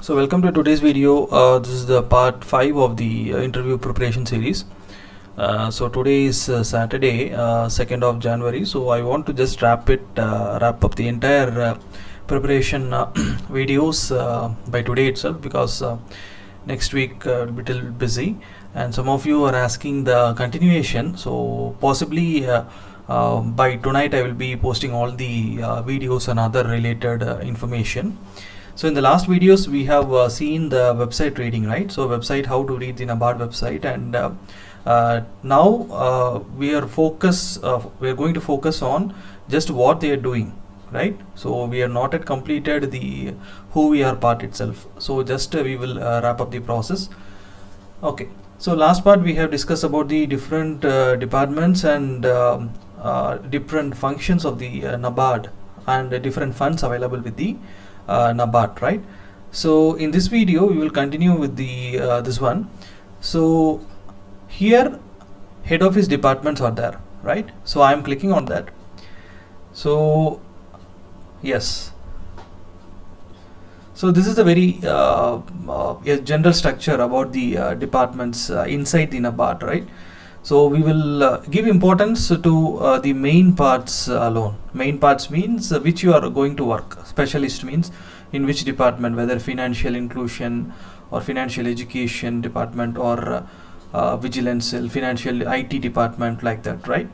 So welcome to today's video. This is the part 5 of the interview preparation series. So today is Saturday, 2nd of January. So I want to just wrap up the entire preparation videos by today itself, because next week will be a little busy, and some of you are asking the continuation. So possibly by tonight I will be posting all the videos and other related information. So in the last videos we have seen the website reading, right? So website, how to read the NABARD website, and now we are going to focus on just what they are doing, right? So we are not yet completed the who we are part itself. So just we will wrap up the process. Okay. So last part we have discussed about the different departments and different functions of the NABARD and different funds available with the NABARD, right? So in this video we will continue with the this one. So here head office departments are there, right? So I am clicking on that. So yes, so this is a very general structure about the departments inside the NABARD, right? So we will give importance to the main parts alone. Main parts means which you are going to work. Specialist means in which department, whether financial inclusion or financial education department or vigilance, financial IT department, like that, right?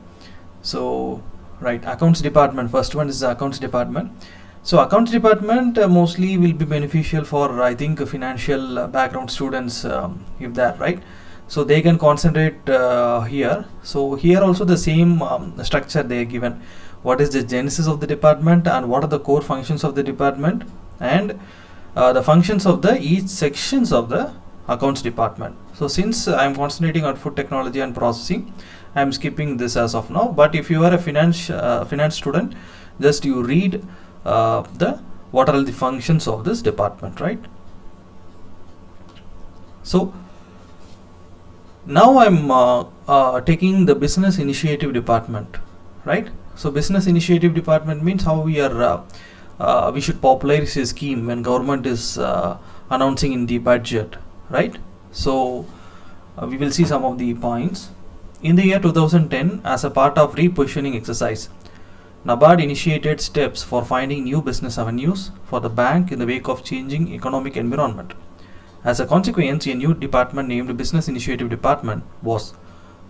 So right, accounts department, first one is the accounts department. So accounts department mostly will be beneficial for, I think, financial background students, if that, right? So they can concentrate here. So here also the same structure they are given. What is the genesis of the department and what are the core functions of the department, and the functions of the each sections of the accounts department. So since I am concentrating on food technology and processing, I am skipping this as of now. But if you are a finance student, just you read what are the functions of this department, right? So now I'm taking the business initiative department, right? So business initiative department means how we are we should popularize a scheme when government is announcing in the budget, right? So we will see some of the points. In the year 2010, as a part of repositioning exercise, NABARD initiated steps for finding new business avenues for the bank in the wake of changing economic environment. As a consequence, a new department named Business Initiative Department was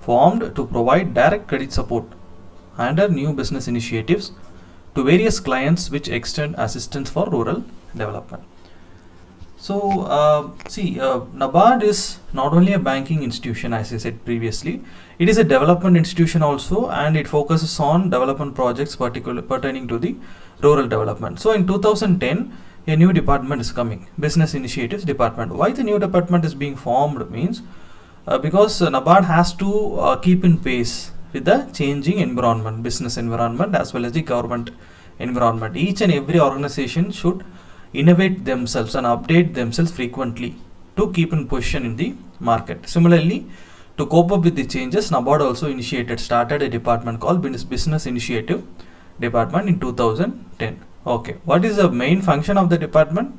formed to provide direct credit support under new business initiatives to various clients, which extend assistance for rural development. So NABARD is not only a banking institution, as I said previously, it is a development institution also, and it focuses on development projects pertaining to the rural development. So in 2010, a new department is coming, Business Initiatives Department. Why the new department is being formed means because NABARD has to keep in pace with the changing environment, business environment as well as the government environment. Each and every organization should innovate themselves and update themselves frequently to keep in position in the market. Similarly, to cope up with the changes, NABARD also started a department called Business Initiative Department in 2010. Okay, what is the main function of the department?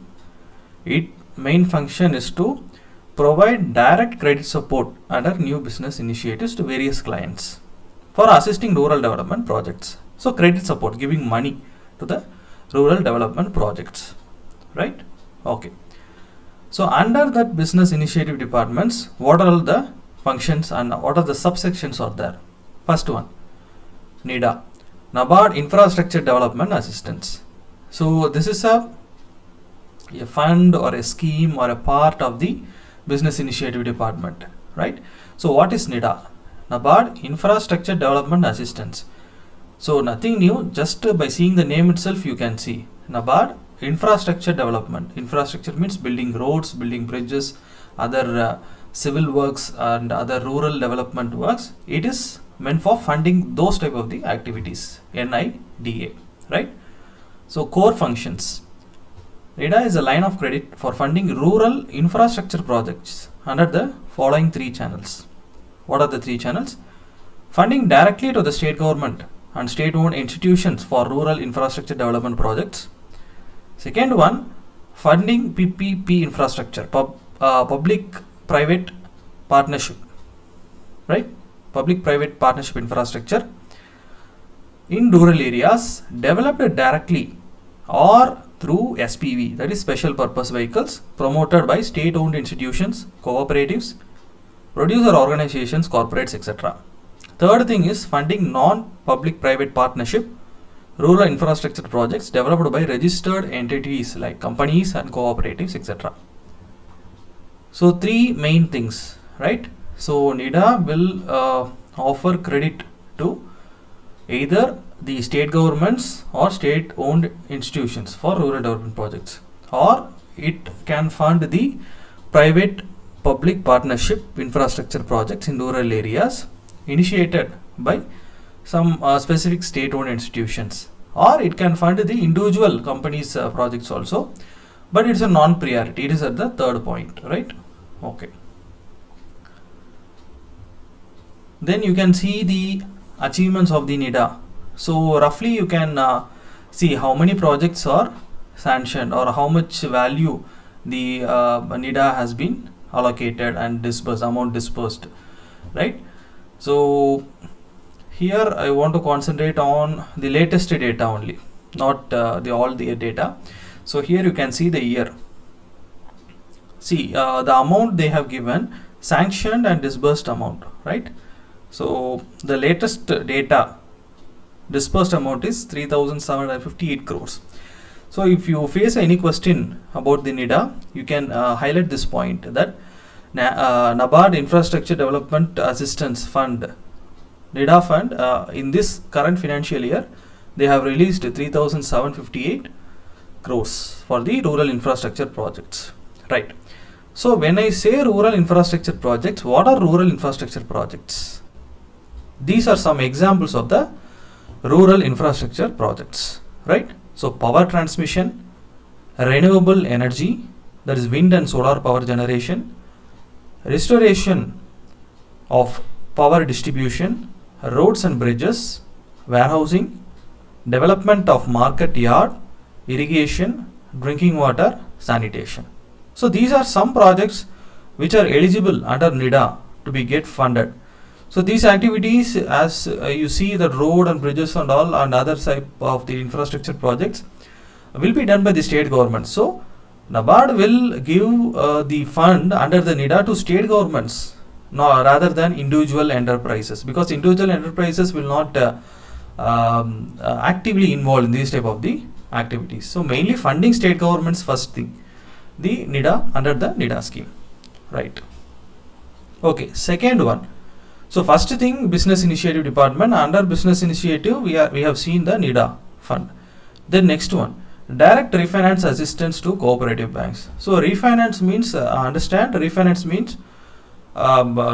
Its main function is to provide direct credit support under new business initiatives to various clients for assisting rural development projects. So credit support, giving money to the rural development projects, right? Okay. So under that business initiative departments, what are all the functions and what are the subsections are there? First one, NIDA, NABARD Infrastructure Development Assistance. So this is a fund or a scheme or a part of the business initiative department, right? So what is NIDA? NABARD Infrastructure Development Assistance. So nothing new, just by seeing the name itself you can see NABARD Infrastructure Development. Infrastructure means building roads, building bridges, other civil works and other rural development works. It is meant for funding those type of the activities, NIDA, right? So core functions. NIDA is a line of credit for funding rural infrastructure projects under the following three channels. What are the three channels? Funding directly to the state government and state-owned institutions for rural infrastructure development projects. Second one, funding PPP infrastructure, public-private partnership, right? Public-private partnership infrastructure in rural areas developed directly or through SPV, that is special purpose vehicles, promoted by state-owned institutions, cooperatives, producer organizations, corporates, etc. Third thing is funding non-public-private partnership rural infrastructure projects developed by registered entities like companies and cooperatives, etc. So three main things, right? So NIDA will offer credit to either the state governments or state-owned institutions for rural development projects, or it can fund the private public partnership infrastructure projects in rural areas initiated by some specific state-owned institutions, or it can fund the individual companies projects also, but it's a non-priority. It is at the third point, right? Okay. Then you can see the achievements of the NIDA. So roughly you can see how many projects are sanctioned or how much value the NIDA has been allocated and disbursed, amount disbursed, right? So here I want to concentrate on the latest data only, not all the data. So here you can see the year. See the amount they have given, sanctioned and disbursed amount, right? So the latest data, disbursed amount is 3,758 crores. So if you face any question about the NIDA, you can highlight this point, that NABARD Infrastructure Development Assistance Fund, NIDA fund, in this current financial year, they have released 3,758 crores for the rural infrastructure projects, right? So when I say rural infrastructure projects, what are rural infrastructure projects? These are some examples of the rural infrastructure projects, right? So power transmission, renewable energy, that is wind and solar power generation, restoration of power distribution, roads and bridges, warehousing, development of market yard, irrigation, drinking water, sanitation. So these are some projects which are eligible under NIDA to be get funded. So these activities, as you see, the road and bridges and all and other type of the infrastructure projects will be done by the state government. So NABARD will give the fund under the NIDA to state governments, no, rather than individual enterprises, because individual enterprises will not actively involved in these type of the activities. So mainly funding state governments first thing, the NIDA under the NIDA scheme, right? Okay, second one. So first thing, business initiative department. Under business initiative, we have seen the NIDA fund. Then next one, direct refinance assistance to cooperative banks. So refinance means understand, refinance means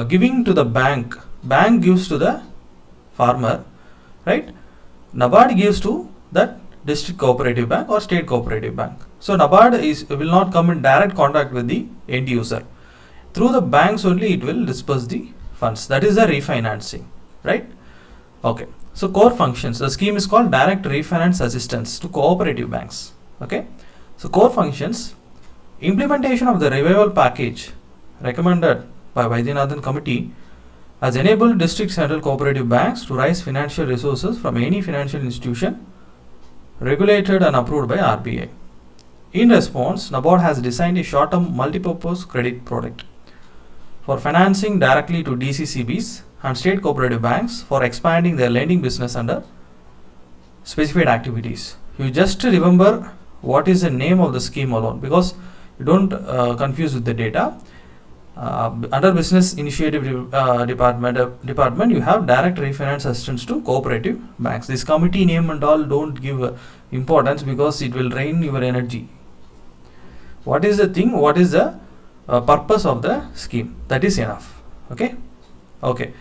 giving to the bank. Bank gives to the farmer, right? NABARD gives to that district cooperative bank or state cooperative bank. So NABARD will not come in direct contact with the end user. Through the banks only it will disperse the funds. That is the refinancing, right? Okay. So core functions. The scheme is called direct refinance assistance to cooperative banks. Okay. So core functions: implementation of the revival package recommended by Vaidyanathan committee has enabled district central cooperative banks to raise financial resources from any financial institution regulated and approved by RBI. In response, NABARD has designed a short-term multipurpose credit product for financing directly to DCCBs and state cooperative banks for expanding their lending business under specified activities. You just remember what is the name of the scheme alone, because you don't confuse with the data. Under business initiative department, you have direct refinance assistance to cooperative banks. This committee name and all don't give importance, because it will drain your energy. What is the thing? What is the purpose of the scheme? That is enough. Okay. Okay.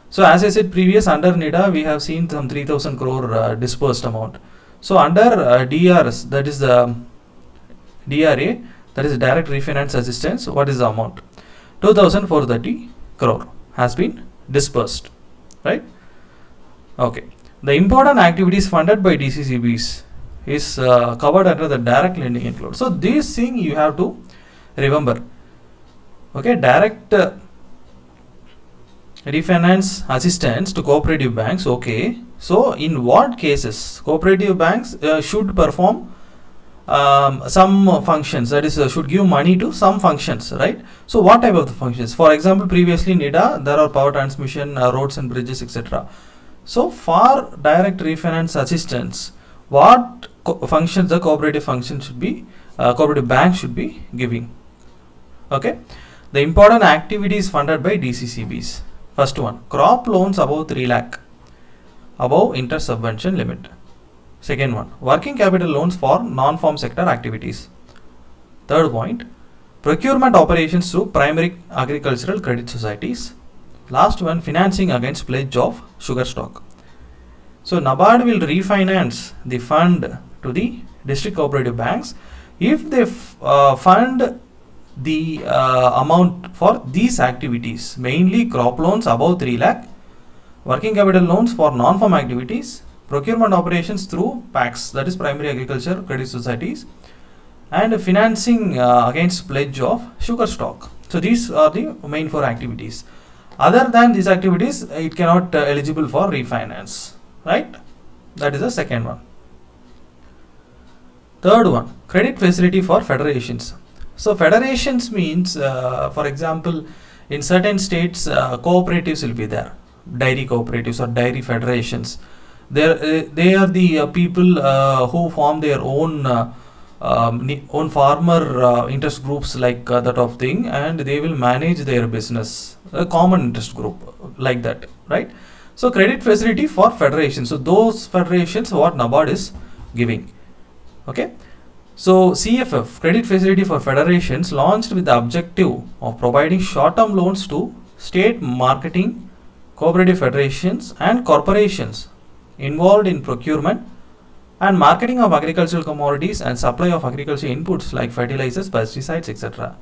So as I said previous, under NIDA we have seen some 3,000 crore disbursed amount. So under DRS, that is the DRA, that is direct refinance assistance, what is the amount? 2,430 crore has been disbursed, right? Okay. The important activities funded by DCCBs is covered under the direct lending include. So this thing you have to remember. Okay, direct refinance assistance to cooperative banks. Okay, so in what cases cooperative banks should perform some functions, that is should give money to some functions, right? So what type of the functions? For example, previously NIDA, there are power transmission, roads and bridges, etc. So for direct refinance assistance, what functions the cooperative function should be, cooperative bank should be giving? Okay, the important activities funded by DCCBs. First one, crop loans above 3 lakh, above interest subvention limit. Second one, working capital loans for non-farm sector activities. Third point, procurement operations through primary agricultural credit societies. Last one, financing against pledge of sugar stock. So NABARD will refinance the fund to the district cooperative banks if they fund the amount for these activities, mainly crop loans above 3 lakh, working capital loans for non-farm activities, procurement operations through PACs, that is primary agriculture credit societies, and financing against pledge of sugar stock. So these are the main 4 activities. Other than these activities, it cannot eligible for refinance, right? That is the second one. Third one, credit facility for federations. So federations means, for example, in certain states, cooperatives will be there, dairy cooperatives or dairy federations. They are the people who form their own farmer interest groups, like that of thing, and they will manage their business, a common interest group like that, right? So credit facility for federations. So those federations what NABARD is giving. Okay. So CFF, credit facility for federations, launched with the objective of providing short-term loans to state marketing, cooperative federations and corporations involved in procurement and marketing of agricultural commodities and supply of agricultural inputs like fertilizers, pesticides, etc.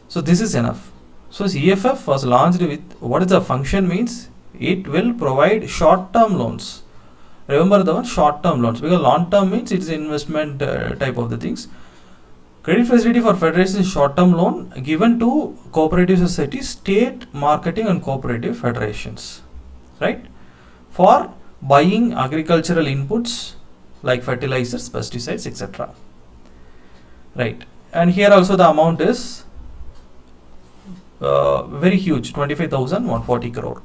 So this is enough. So CFF was launched with, what is the function means? It will provide short-term loans. Remember the one, short-term loans, because long-term means it is investment type of the things. Credit facility for federations is short-term loan given to cooperative societies, state marketing and cooperative federations, right? For buying agricultural inputs like fertilizers, pesticides, etc. Right. And here also the amount is very huge, 25,140 crore.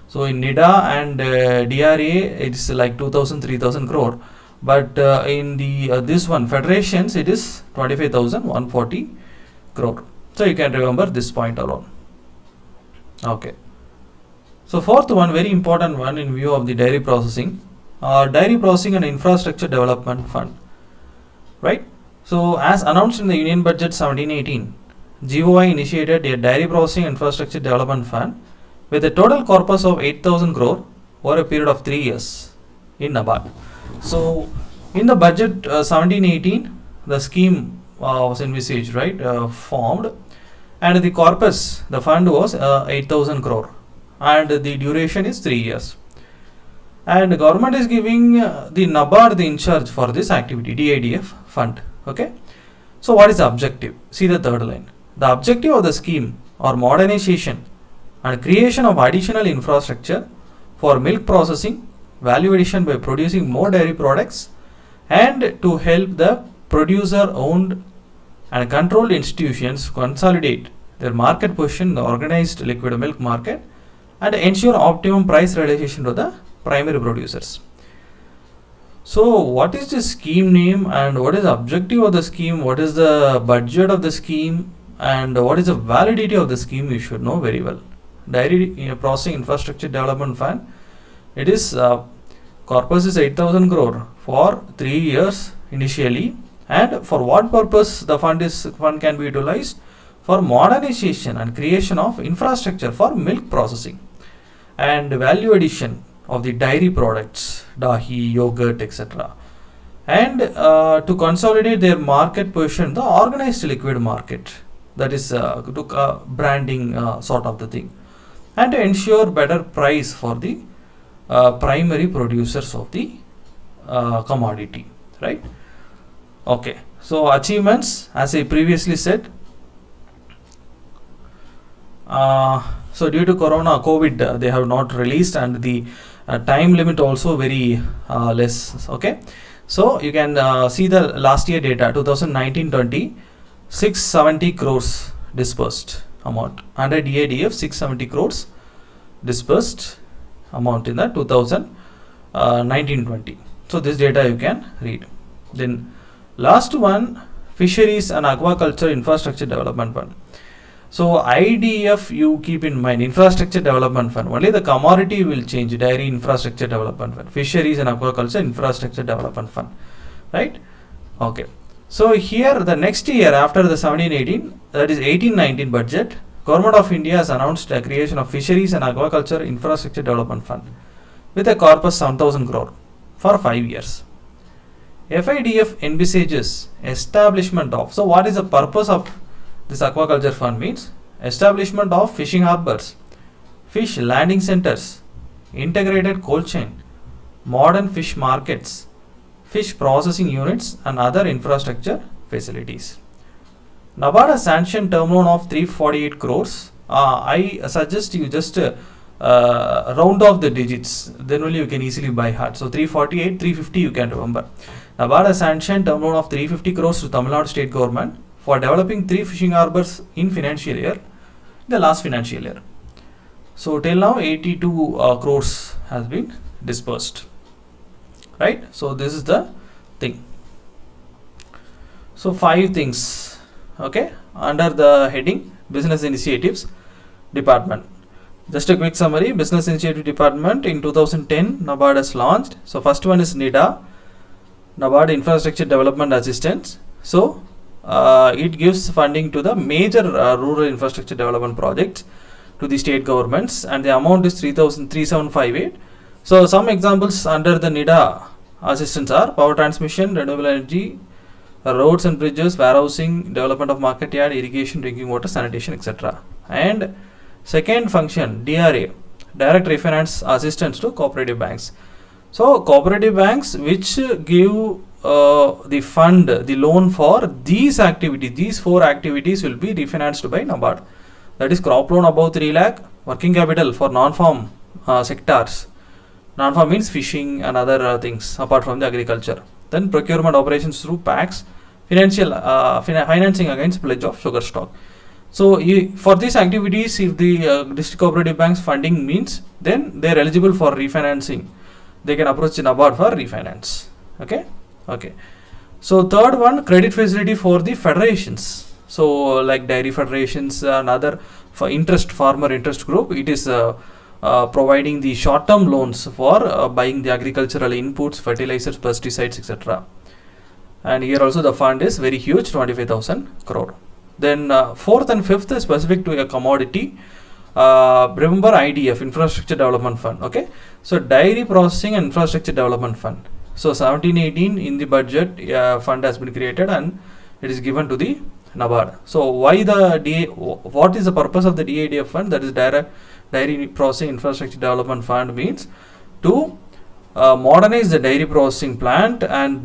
So in NIDA and DRA, it's like 2,000, 3,000 crore. But in the this one, federations, it is 25,140 crore. So you can remember this point alone. Okay. So fourth one, very important one in view of the dairy processing and infrastructure development fund, right? So as announced in the Union Budget 17-18, GOI initiated a dairy processing infrastructure development fund with a total corpus of 8,000 crore over a period of 3 years in NABARD. So in the budget 17-18, the scheme was envisaged, right, formed, and the corpus, the fund was 8,000 crore. And the duration is 3 years, and the government is giving the NABARD the in charge for this activity, DIDF fund. Okay, so what is the objective? See the third line. The objective of the scheme or modernization and creation of additional infrastructure for milk processing, value addition by producing more dairy products, and to help the producer owned and controlled institutions consolidate their market position in the organized liquid milk market and ensure optimum price realization to the primary producers. So what is the scheme name and what is the objective of the scheme, what is the budget of the scheme, and what is the validity of the scheme, you should know very well. Dairy Processing Infrastructure Development Fund, it is corpus is 8,000 crore for 3 years initially, and for what purpose the fund can be utilized? For modernization and creation of infrastructure for milk processing and value addition of the dairy products, dahi, yogurt, etc. And to consolidate their market position, the organized liquid market, that is to branding sort of the thing, and to ensure better price for the primary producers of the commodity, right? Okay, so achievements, as I previously said, so due to COVID, they have not released, and the time limit also very less. Okay, so you can see the last year data 2019-20, 670 crores disbursed amount under DADF, 670 crores disbursed amount in the 2019-20. So this data you can read. Then last one, Fisheries and Aquaculture Infrastructure Development Fund. So IDF, you keep in mind, Infrastructure Development Fund, only the commodity will change, Dairy Infrastructure Development Fund, Fisheries and Aquaculture Infrastructure Development Fund, right? Okay, so here the next year after the 17-18, that is 18-19 budget, Government of India has announced the creation of Fisheries and Aquaculture Infrastructure Development Fund with a corpus 7,000 crore for 5 years. FIDF envisages establishment of, so what is the purpose of this aquaculture fund? Means establishment of fishing harbors, fish landing centers, integrated cold chain, modern fish markets, fish processing units and other infrastructure facilities. NABARD has sanctioned term loan of 348 crores. I suggest you just round off the digits, then only you can easily by heart. So 348, 350 you can remember. NABARD has sanctioned term loan of 350 crores to Tamil Nadu state government for developing 3 fishing harbors in financial year, the last financial year. So till now 82 crores has been disbursed, right? So this is the thing. So 5 things, okay, under the heading Business Initiatives Department. Just a quick summary. Business Initiative Department in 2010 NABARD has launched. So first one is NIDA, NABARD Infrastructure Development Assistance. So it gives funding to the major rural infrastructure development projects to the state governments, and the amount is 3,758. So some examples under the NIDA assistance are power transmission, renewable energy, roads and bridges, warehousing, development of market yard, irrigation, drinking water, sanitation, etc. And second function, DRA, direct refinance assistance to cooperative banks. So cooperative banks which give the fund, the loan for these activities, these 4 activities will be refinanced by NABARD. That is crop loan above 3 lakh, working capital for non-farm sectors. Non-farm means fishing and other things apart from the agriculture. Then procurement operations through PACs, financing against pledge of sugar stock. So for these activities, if the district cooperative banks funding means, then they are eligible for refinancing. They can approach NABARD for refinance. Okay. So third one, credit facility for the federations. So like dairy federations and other farmer interest group, it is providing the short-term loans for buying the agricultural inputs, fertilizers, pesticides, etc. And here also the fund is very huge, 25,000 crore. Then fourth and fifth is specific to a commodity. Remember IDF, Infrastructure Development Fund. Okay, so Dairy Processing and Infrastructure Development Fund. So 17-18 in the budget, fund has been created and it is given to the NABARD. So why what is the purpose of the DADF fund? That is Dairy Processing Infrastructure Development Fund, means to modernize the dairy processing plant and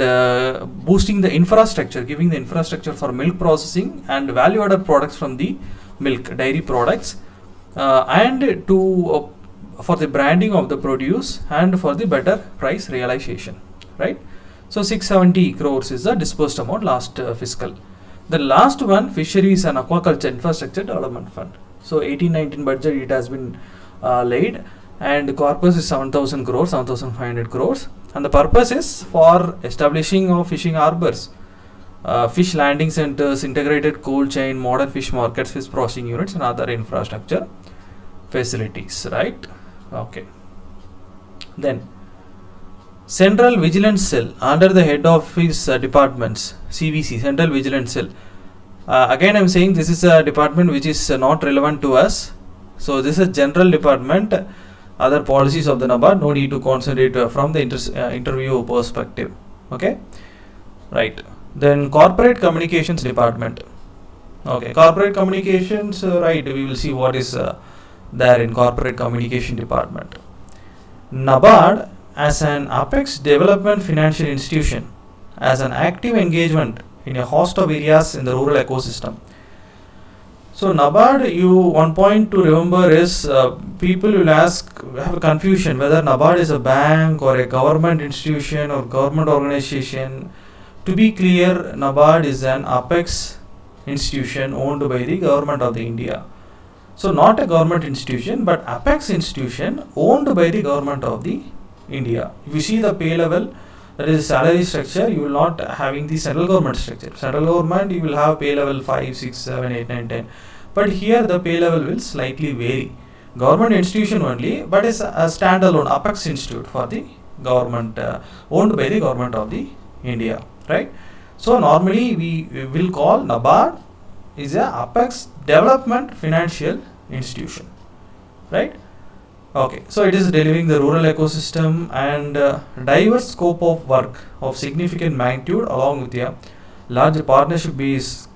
boosting the infrastructure, giving the infrastructure for milk processing and value added products from the milk, dairy products, and to for the branding of the produce and for the better price realization, right? So 670 crores is the disbursed amount last fiscal. The last one, Fisheries and Aquaculture Infrastructure Development Fund. So 18-19 budget it has been laid, and the corpus is 7,000 crores, 7,500 crores, and the purpose is for establishing of fishing harbors, fish landing centers, integrated cold chain, modern fish markets, fish processing units, and other infrastructure facilities, right? Okay. Then Central Vigilance Cell under the head office departments, CVC, Central Vigilance Cell. Again I am saying this is a department which is not relevant to us. So this is a general department, other policies of the NABARD, no need to concentrate from the interview perspective. Okay, right. Then Corporate Communications Department. Okay, Corporate Communications, right, we will see what is there in Corporate Communication Department. NABARD as an apex development financial institution as an active engagement in a host of areas in the rural ecosystem. So NABARD, one point to remember is people will have a confusion whether NABARD is a bank or a government institution or government organization. To be clear, NABARD is an apex institution owned by the government of the India. So not a government institution but apex institution owned by the government of the India. If you see the pay level, that is salary structure, you will not having the central government structure. Central government you will have pay level 5, 6, 7, 8, 9, 10. But here the pay level will slightly vary. Government institution only, but is a standalone apex institute for the government, owned by the government of the India, right? So normally we will call NABARD is a apex development financial institution, right? Okay, so it is delivering the rural ecosystem and diverse scope of work of significant magnitude along with a large partnership base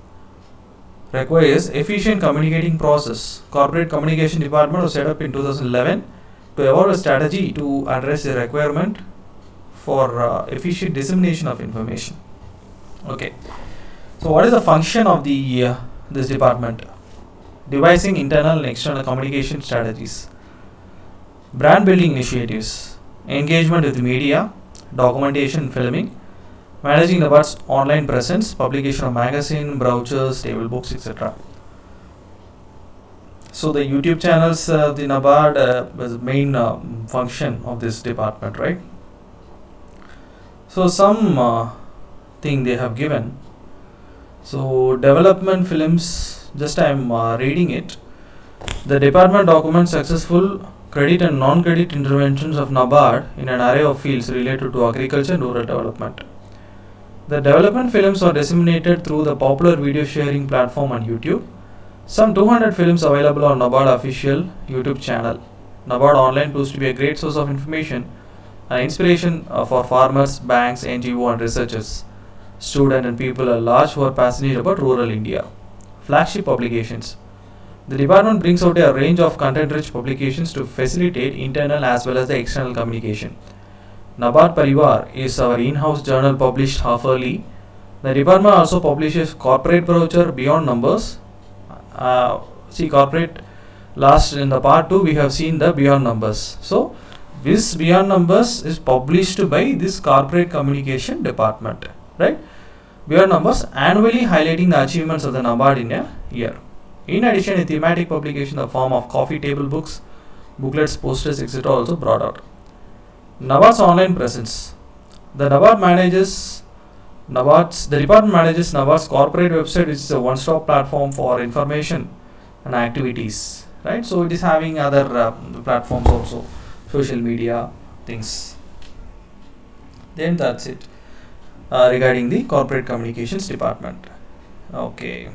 requires efficient communicating process. Corporate communication department was set up in 2011 to evolve a strategy to address the requirement for efficient dissemination of information. Okay, so what is the function of the this department? Devising internal and external communication strategies, brand building initiatives, engagement with the media, documentation and filming, managing the NABARD's online presence, publication of magazine, brochures, table books, etc. So the YouTube channels, the NABARD is the main function of this department, right? So some thing they have given. So development films, just I am reading it. The department documents successful credit and non-credit interventions of NABARD in an array of fields related to agriculture and rural development. The development films are disseminated through the popular video sharing platform on YouTube. Some 200 films available on NABARD official YouTube channel. NABARD Online proves to be a great source of information and inspiration for farmers, banks, NGO and researchers, students and people at large who are passionate about rural India. Flagship publications. The department brings out a range of content-rich publications to facilitate internal as well as the external communication. NABARD Parivar is our in-house journal published half-yearly. The department also publishes corporate brochure Beyond Numbers. See corporate, last in the part 2 we have seen the Beyond Numbers. So this Beyond Numbers is published by this corporate communication department, right? Beyond Numbers annually highlighting the achievements of the NABARD in a year. In addition, a thematic publication in the form of coffee table books, booklets, posters, etc. also brought out. NABARD's online presence. The department manages NABARD's corporate website, which is a one-stop platform for information and activities, right? So it is having other platforms also, social media things. Then that's it regarding the corporate communications department. Okay.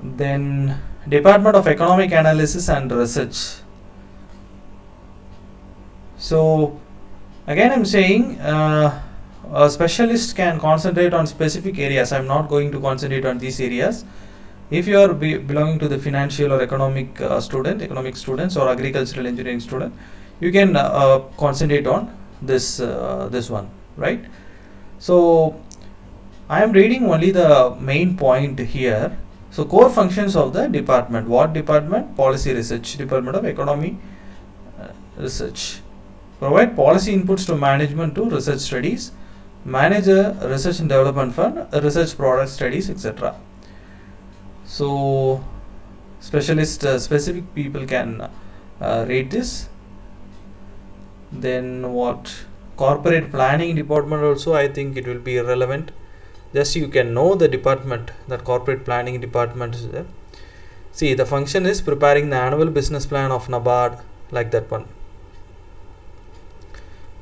Then Department of Economic Analysis and Research. So again I'm saying a specialist can concentrate on specific areas. I'm not going to concentrate on these areas. If you are belonging to the financial or economic students or agricultural engineering student, you can concentrate on this one, right? So I am reading only the main point here. So core functions of the department. What department? Policy Research, Department of Economy Research. Provide policy inputs to management to research studies, manage a research and development fund, research product studies, etc. So specific people can read this. Then what? Corporate planning department also, I think it will be irrelevant. Just you can know the department, that corporate planning department is there. See, the function is preparing the annual business plan of NABARD, like that one.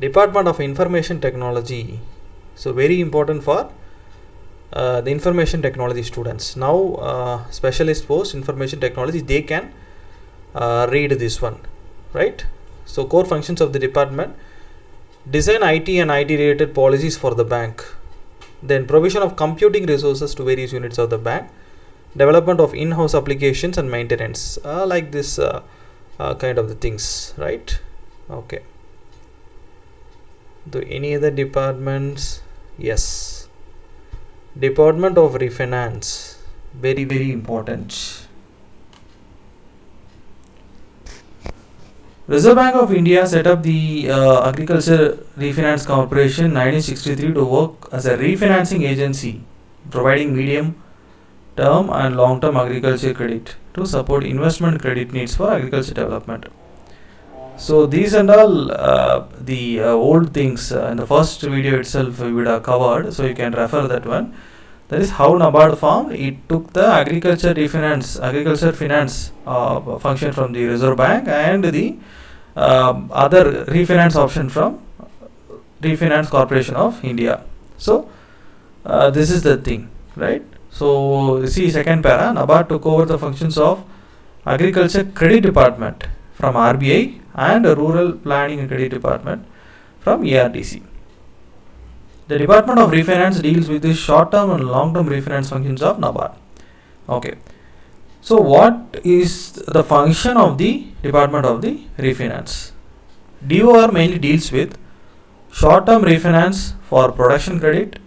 Department of Information Technology. So very important for the information technology students. Now specialist post information technology, they can read this one, right? So core functions of the department: design IT and IT related policies for the bank. Then provision of computing resources to various units of the bank, development of in-house applications and maintenance, like this kind of the things, right? Okay. Do any other departments? Yes. Department of Refinance. Very, very important. Reserve Bank of India set up the Agriculture Refinance Corporation 1963 to work as a refinancing agency, providing medium term and long term agriculture credit to support investment credit needs for agriculture development. So these and all the old things in the first video itself we would have covered, so you can refer that one. That is how NABARD formed. It took the agriculture finance function from the Reserve Bank and the other refinance option from Refinance Corporation of India. So this is the thing, right? So see second para, NABARD took over the functions of Agriculture Credit Department from RBI and Rural Planning and Credit Department from ARDC. The Department of Refinance deals with the short-term and long-term refinance functions of NABARD. Okay. So what is the function of the Department of the Refinance? DOR mainly deals with short-term refinance for production credit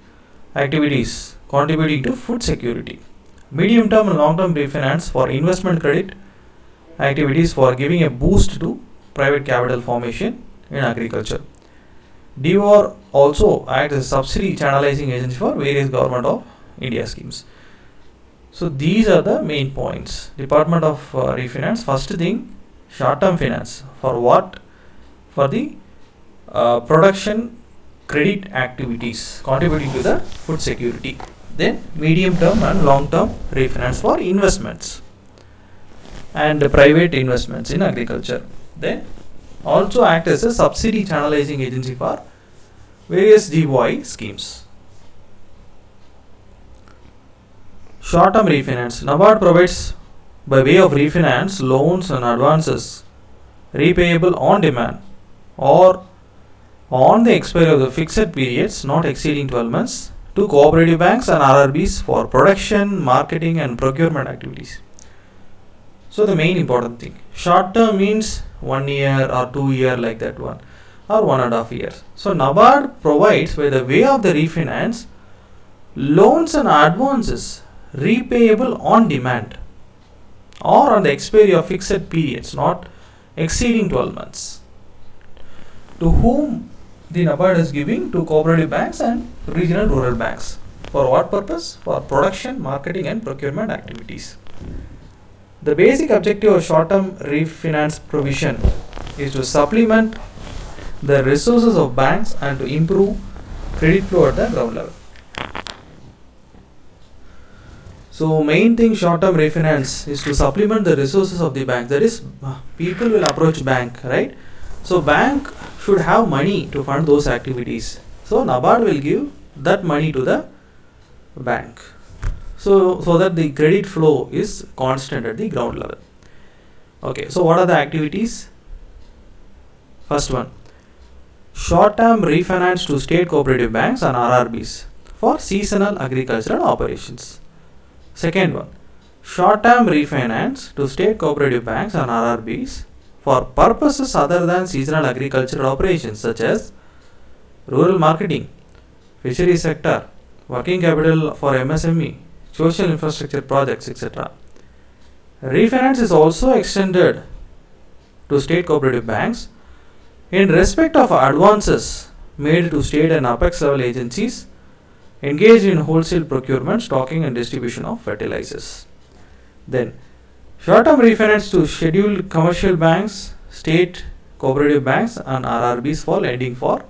activities contributing to food security. Medium-term and long-term refinance for investment credit activities for giving a boost to private capital formation in agriculture. DOR also acts as a subsidy channelizing agency for various Government of India schemes. So these are the main points. Department of Refinance. First thing, short-term finance. For what? For the production credit activities contributing to the food security. Then medium-term and long-term refinance for investments and private investments in agriculture. Then also act as a subsidy channelizing agency for various GOI schemes. Short-term refinance. NABARD provides by way of refinance loans and advances repayable on demand or on the expiry of the fixed periods not exceeding 12 months to cooperative banks and RRBs for production, marketing and procurement activities. So the main important thing, short term means 1 year or 2 year like that one or 1.5 years. So NABARD provides by the way of the refinance loans and advances repayable on demand or on the expiry of fixed periods not exceeding 12 months. To whom the NABARD is giving? To cooperative banks and regional rural banks. For what purpose? For production, marketing and procurement activities. The basic objective of short-term refinance provision is to supplement the resources of banks and to improve credit flow at the ground level. So main thing short-term refinance is to supplement the resources of the bank. That is, people will approach bank, right? So bank should have money to fund those activities. So NABARD will give that money to the bank. So that the credit flow is constant at the ground level. Okay, so what are the activities? First one, short-term refinance to state cooperative banks and RRBs for seasonal agricultural operations. Second one, short-term refinance to state cooperative banks and RRBs for purposes other than seasonal agricultural operations such as rural marketing, fishery sector, working capital for MSME, social infrastructure projects, etc. Refinance is also extended to state cooperative banks in respect of advances made to state and apex level agencies engaged in wholesale procurement, stocking and distribution of fertilizers. Then short-term refinance to scheduled commercial banks, state cooperative banks and RRBs for lending for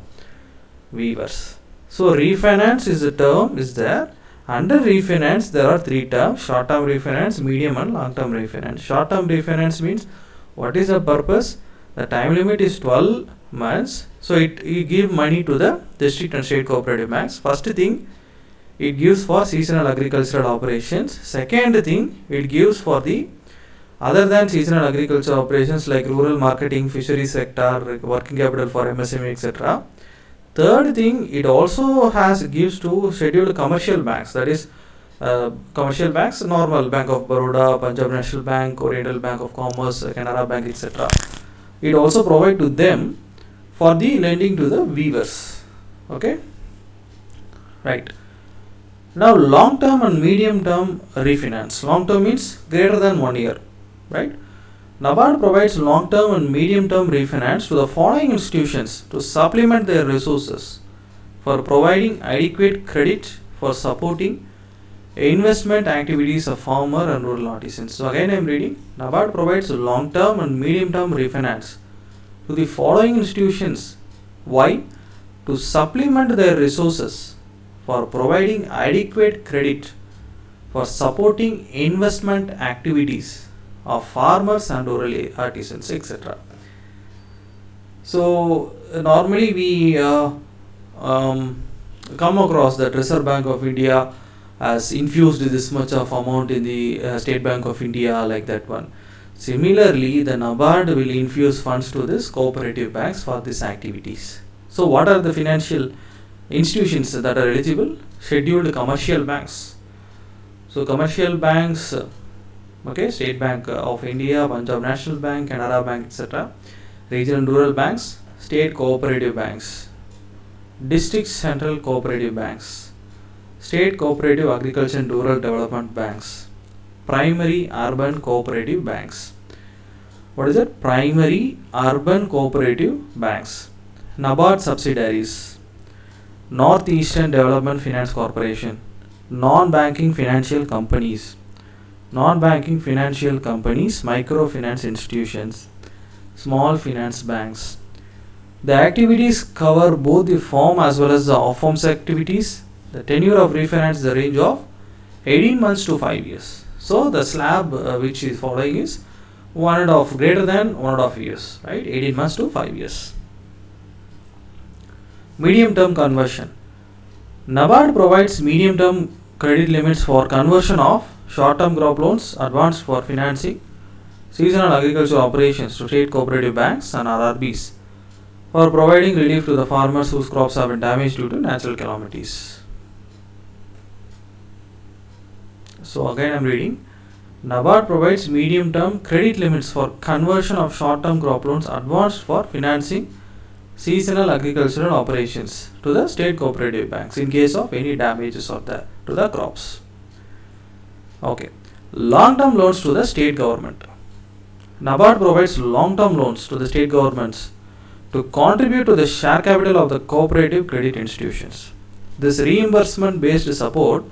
weavers. So refinance is a term is there. Under refinance there are three terms: short-term refinance, medium and long-term refinance. Short-term refinance means what is the purpose? The time limit is 12 months. So it give money to the district and state cooperative banks. First thing, it gives for seasonal agricultural operations. Second thing, it gives for the other than seasonal agricultural operations like rural marketing, fishery sector, working capital for MSME, etc. Third thing, it also gives to scheduled commercial banks, that is commercial banks, normal Bank of Baroda, Punjab National Bank, Oriental Bank of Commerce, Canara Bank, etc. It also provide to them for the lending to the weavers. Okay, right. Now long term and medium term refinance. Long term means greater than 1 year, right? NABARD provides long term and medium term refinance to the following institutions to supplement their resources for providing adequate credit for supporting investment activities of farmer and rural artisans. So again I am reading, NABARD provides long term and medium term refinance to the following institutions. Why? To supplement their resources for providing adequate credit for supporting investment activities of farmers and rural artisans, etc. So normally we come across that Reserve Bank of India has infused this much of amount in the State Bank of India, like that one. Similarly, the NABARD will infuse funds to this cooperative banks for these activities. So what are the financial institutions that are eligible? Scheduled commercial banks. So commercial banks, okay, State Bank of India, Punjab National Bank, Canara Bank, etc. Regional rural banks, state cooperative banks, district central cooperative banks, state cooperative agriculture and rural development banks, primary urban cooperative banks. What is it? Primary urban cooperative banks. NABARD subsidiaries, Northeastern Development Finance Corporation, non-banking financial companies, microfinance institutions, small finance banks. The activities cover both the firm as well as the off-firms activities. The tenure of refinance is the range of 18 months to 5 years. So the slab which is following is greater than 1.5 years, right? 18 months to 5 years. Medium term conversion. NABARD provides medium term credit limits for conversion of short term crop loans advanced for financing seasonal agricultural operations to state cooperative banks and RRBs for providing relief to the farmers whose crops have been damaged due to natural calamities. So again I am reading, NABARD provides medium term credit limits for conversion of short term crop loans advanced for financing seasonal agricultural operations to the state cooperative banks in case of any damages to the crops. Okay, long term loans to the state government. NABARD provides long term loans to the state governments to contribute to the share capital of the cooperative credit institutions. This reimbursement based support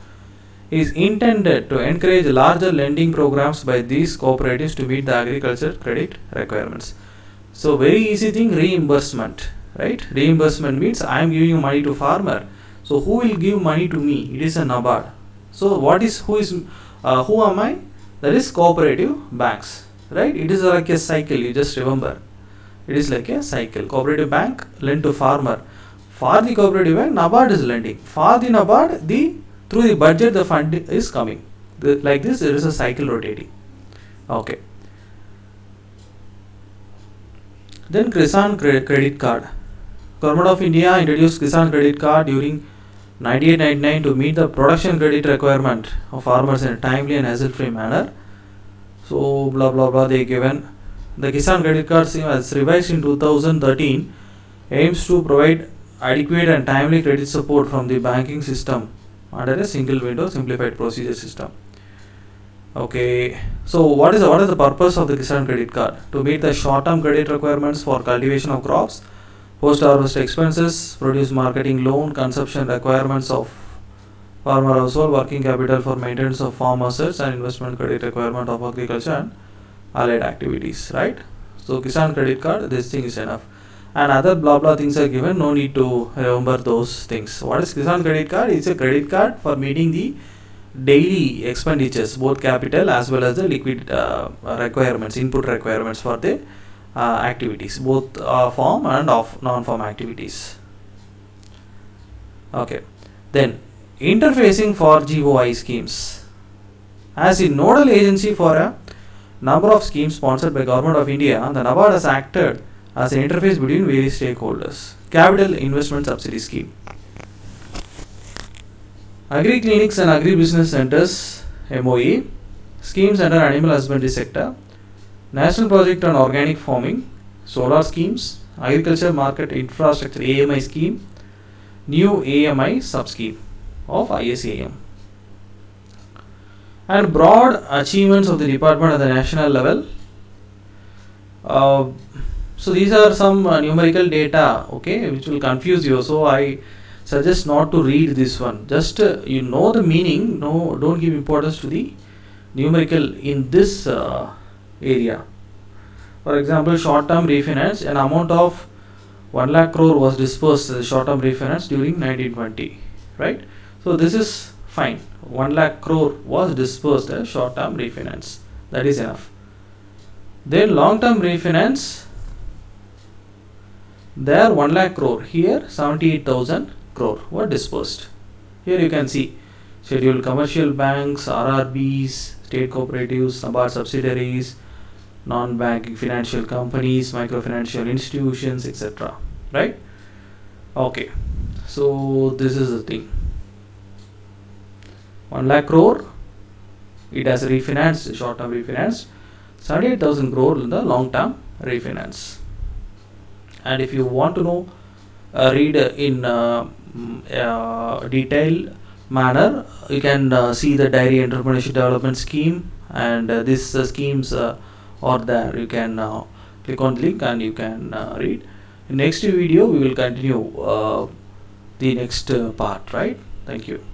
is intended to encourage larger lending programs by these cooperatives to meet the agriculture credit requirements. So very easy thing, reimbursement, right? Reimbursement means I am giving money to farmer. So who will give money to me? It is a NABARD. So who am I? That is cooperative banks, right? It is like a cycle, you just remember. It is like a cycle. Cooperative bank lend to farmer. For the cooperative bank, NABARD is lending. For the NABARD, through the budget the fund is coming. Like this, there is a cycle rotating. Okay. Then Kisan credit card. Government of India introduced Kisan credit card during 1999 to meet the production credit requirement of farmers in a timely and hassle-free manner. So blah blah blah they given. The Kisan credit card scheme as revised in 2013 aims to provide adequate and timely credit support from the banking system under a single window simplified procedure system. Okay, so what is the purpose of the Kisan credit card? To meet the short-term credit requirements for cultivation of crops, post-harvest expenses, produce marketing loan, consumption requirements of farmer household, working capital for maintenance of farm assets, and investment credit requirement of agriculture and allied activities, right? So Kisan credit card, this thing is enough. And other blah blah things are given, no need to remember those things. What is Kisan credit card? It's a credit card for meeting the daily expenditures, both capital as well as the liquid requirements, input requirements for the activities, both farm and non-farm activities. Okay, then interfacing for GOI schemes. As a nodal agency for a number of schemes sponsored by Government of India, the NABARD has acted as an interface between various stakeholders. Capital Investment Subsidy Scheme. Agri clinics and agri business centers MOE, schemes under animal husbandry sector, national project on organic farming, solar schemes, Agriculture Market Infrastructure AMI scheme, new AMI sub-scheme of ISAM. And broad achievements of the department at the national level. So these are some numerical data, okay, which will confuse you. So I suggest not to read this one. Just you know the meaning. No, don't give importance to the numerical in this area. For example, short-term refinance, an amount of 1 lakh crore was disbursed as short-term refinance during 1920, right? So this is fine. 1 lakh crore was disbursed as short-term refinance. That is enough. Then long-term refinance, there 1 lakh crore, here 78,000 crore were disbursed. Here you can see scheduled commercial banks, RRBs, state cooperatives, NABARD subsidiaries, non-banking financial companies, microfinancial institutions, etc. Right? Okay. So this is the thing. 1 lakh crore, it has refinanced, short-term refinance. 78,000 crore in the long-term refinance. And if you want to know, read in detailed manner, you can see the Dairy Entrepreneurship Development Scheme, and these schemes are there. You can click on the link and you can read. In next video we will continue the next part, right? Thank you.